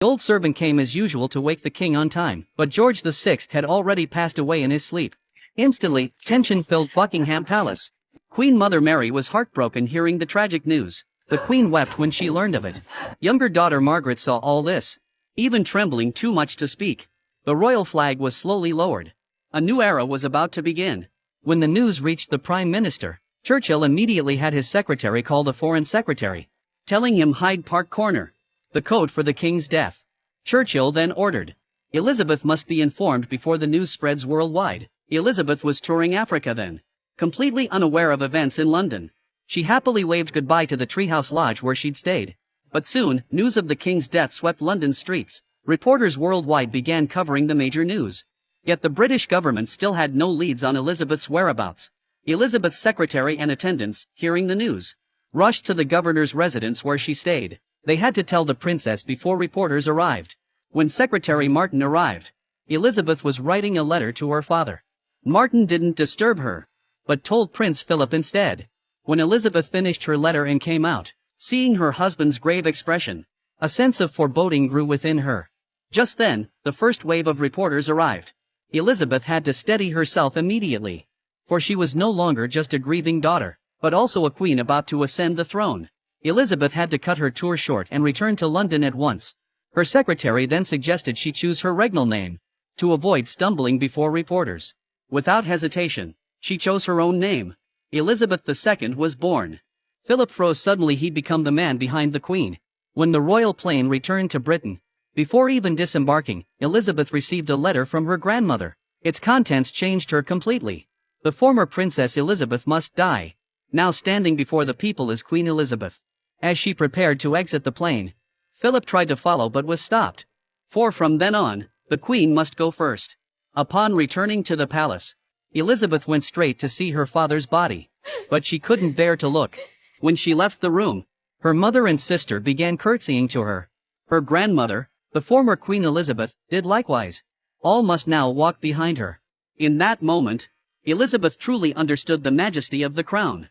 The old servant came as usual to wake the king on time, but George VI had already passed away in his sleep. Instantly, tension filled Buckingham Palace. Queen Mother Mary was heartbroken hearing the tragic news. The Queen wept when she learned of it. Younger daughter Margaret saw all this, even trembling too much to speak. The royal flag was slowly lowered. A new era was about to begin. When the news reached the Prime Minister, Churchill immediately had his secretary call the Foreign Secretary, telling him Hyde Park Corner, the code for the king's death. Churchill then ordered, Elizabeth must be informed before the news spreads worldwide. Elizabeth was touring Africa then, completely unaware of events in London. She happily waved goodbye to the Treehouse Lodge where she'd stayed. But soon, news of the king's death swept London's streets. Reporters worldwide began covering the major news. Yet the British government still had no leads on Elizabeth's whereabouts. Elizabeth's secretary and attendants, hearing the news, rushed to the governor's residence where she stayed. They had to tell the princess before reporters arrived. When Secretary Martin arrived, Elizabeth was writing a letter to her father. Martin didn't disturb her, but told Prince Philip instead. When Elizabeth finished her letter and came out, seeing her husband's grave expression, a sense of foreboding grew within her. Just then, the first wave of reporters arrived. Elizabeth had to steady herself immediately, for she was no longer just a grieving daughter, but also a queen about to ascend the throne. Elizabeth had to cut her tour short and return to London at once. Her secretary then suggested she choose her regnal name, to avoid stumbling before reporters. Without hesitation, she chose her own name. Elizabeth II was born. Philip froze. Suddenly he'd become the man behind the queen. When the royal plane returned to Britain, before even disembarking, Elizabeth received a letter from her grandmother. Its contents changed her completely. The former Princess Elizabeth must die. Now standing before the people is Queen Elizabeth. As she prepared to exit the plane, Philip tried to follow but was stopped. For from then on, the queen must go first. Upon returning to the palace, Elizabeth went straight to see her father's body. But she couldn't bear to look. When she left the room, her mother and sister began curtsying to her. Her grandmother, the former Queen Elizabeth, did likewise. All must now walk behind her. In that moment, Elizabeth truly understood the majesty of the crown.